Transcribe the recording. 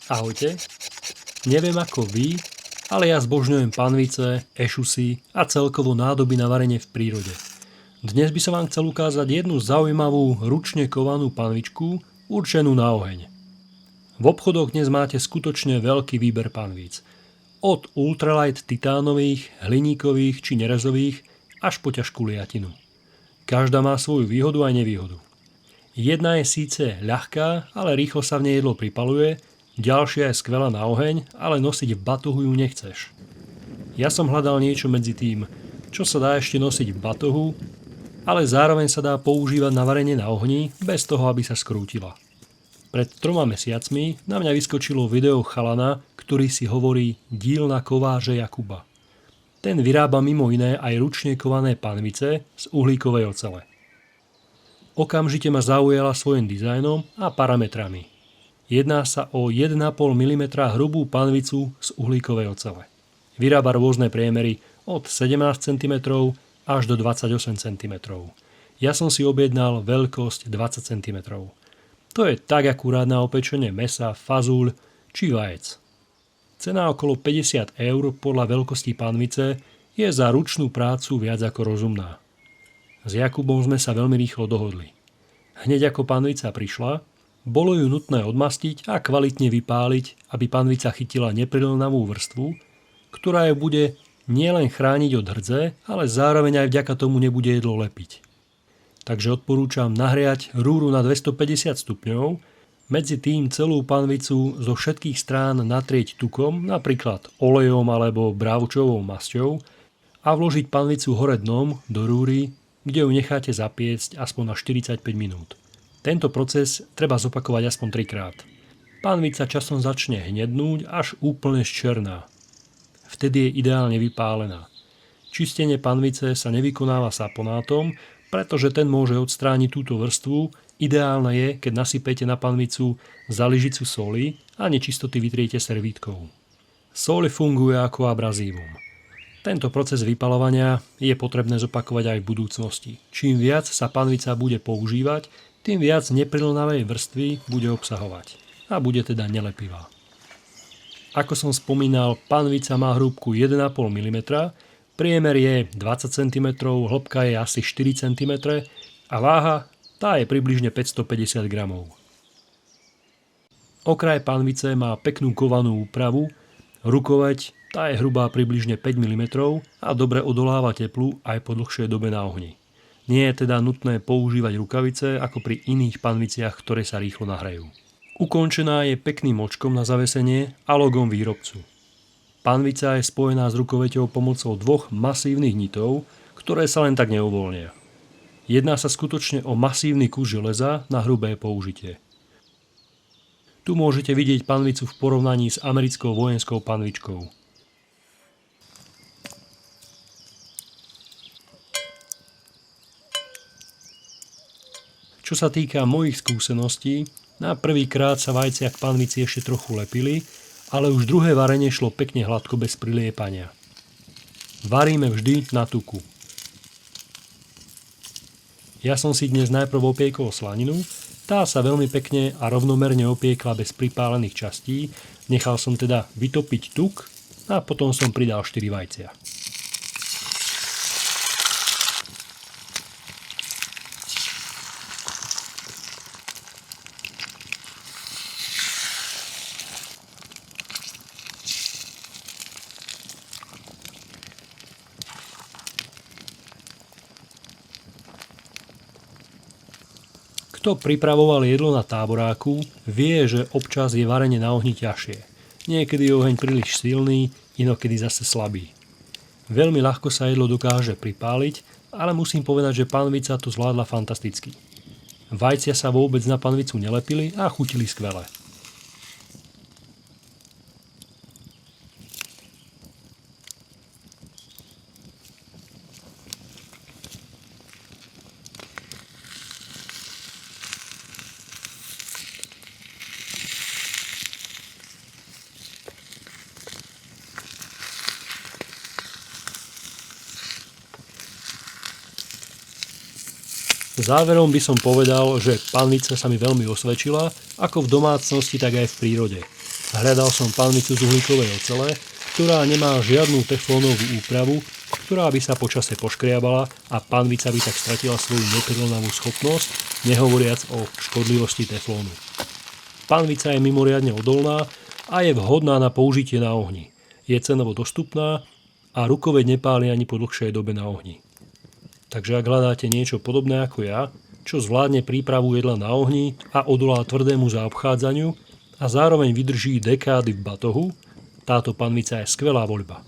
Ahojte, neviem ako vy, ale ja zbožňujem panvice, ešusy a celkovo nádoby na varenie v prírode. Dnes by som vám chcel ukázať jednu zaujímavú ručne kovanú panvičku určenú na oheň. V obchodoch dnes máte skutočne veľký výber panvíc. Od ultralight titánových, hliníkových či nerezových až po ťažkú liatinu. Každá má svoju výhodu aj nevýhodu. Jedna je síce ľahká, ale rýchlo sa v nej jedlo pripaluje, ďalšia je skvelá na oheň, ale nosiť v batohu ju nechceš. Ja som hľadal niečo medzi tým, čo sa dá ešte nosiť v batohu, ale zároveň sa dá používať na varenie na ohni bez toho, aby sa skrútila. Pred 3 mesiacmi na mňa vyskočilo video chalana, ktorý si hovorí Dílna kováře Jakuba. Ten vyrába mimo iné aj ručne kované panvice z uhlíkovej ocele. Okamžite ma zaujala svojím dizajnom a parametrami. Jedná sa o 1,5 mm hrubú panvicu z uhlíkovej ocele. Vyrába rôzne priemery od 17 cm až do 28 cm. Ja som si objednal veľkosť 20 cm. To je tak akurát na opečenie mäsa, fazúľ či vajec. Cena okolo 50 eur podľa veľkosti panvice je za ručnú prácu viac ako rozumná. S Jakubom sme sa veľmi rýchlo dohodli. Hneď ako panvica prišla, bolo ju nutné odmastiť a kvalitne vypáliť, aby panvica chytila neprilnavú vrstvu, ktorá ju bude nielen chrániť od hrdze, ale zároveň aj vďaka tomu nebude jedlo lepiť. Takže odporúčam nahriať rúru na 250 stupňov, medzi tým celú panvicu zo všetkých strán natrieť tukom, napríklad olejom alebo bravčovou masťou a vložiť panvicu hore dnom do rúry, kde ju necháte zapiecť aspoň na 45 minút. Tento proces treba zopakovať aspoň 3-krát. Panvica časom začne hnednúť až úplne zčerná. Vtedy je ideálne vypálená. Čistenie panvice sa nevykonáva saponátom, pretože ten môže odstrániť túto vrstvu. Ideálne je, keď nasypete na panvicu za lyžicu soli a nečistoty vytriete servítkou. Soli funguje ako abrazívum. Tento proces vypaľovania je potrebné zopakovať aj v budúcnosti. Čím viac sa panvica bude používať, tým viac neprilnavej vrstvy bude obsahovať a bude teda nelepivá. Ako som spomínal, panvica má hrúbku 1,5 mm, priemer je 20 cm, hĺbka je asi 4 cm a váha tá je približne 550 g. Okraj panvice má peknú kovanú úpravu, rukoveď tá je hrubá približne 5 mm a dobre odoláva teplu aj po dlhšej dobe na ohni. Nie je teda nutné používať rukavice ako pri iných panviciach, ktoré sa rýchlo nahrejú. Ukončená je pekným očkom na zavesenie a logom výrobcu. Panvica je spojená s rukoveťou pomocou 2 masívnych nitov, ktoré sa len tak neuvoľnia. Jedná sa skutočne o masívny kus železa na hrubé použitie. Tu môžete vidieť panvicu v porovnaní s americkou vojenskou panvičkou. Čo sa týka mojich skúseností, na prvý krát sa vajcia k panvici ešte trochu lepili, ale už druhé varenie šlo pekne hladko bez priliepania. Varíme vždy na tuku. Ja som si dnes najprv opiekol slaninu, tá sa veľmi pekne a rovnomerne opiekla bez pripálených častí, nechal som teda vytopiť tuk a potom som pridal 4 vajcia. Kto pripravoval jedlo na táboráku, vie, že občas je varenie na ohni ťažšie. Niekedy je oheň príliš silný, inokedy zase slabý. Veľmi ľahko sa jedlo dokáže pripáliť, ale musím povedať, že panvica to zvládla fantasticky. Vajcia sa vôbec na panvicu nelepili a chutili skvele. Záverom by som povedal, že panvica sa mi veľmi osvedčila, ako v domácnosti, tak aj v prírode. Hľadal som panvicu z uhlíkovej ocele, ktorá nemá žiadnu teflónovú úpravu, ktorá by sa počase poškriabala a panvica by tak stratila svoju neprelonovú schopnosť, nehovoriac o škodlivosti teflónu. Panvica je mimoriadne odolná a je vhodná na použitie na ohni. Je cenovo dostupná a rukoveď nepáli ani po dlhšej dobe na ohni. Takže ak hľadáte niečo podobné ako ja, čo zvládne prípravu jedla na ohni a odolá tvrdému zaobchádzaniu a zároveň vydrží dekády v batohu, táto panvica je skvelá voľba.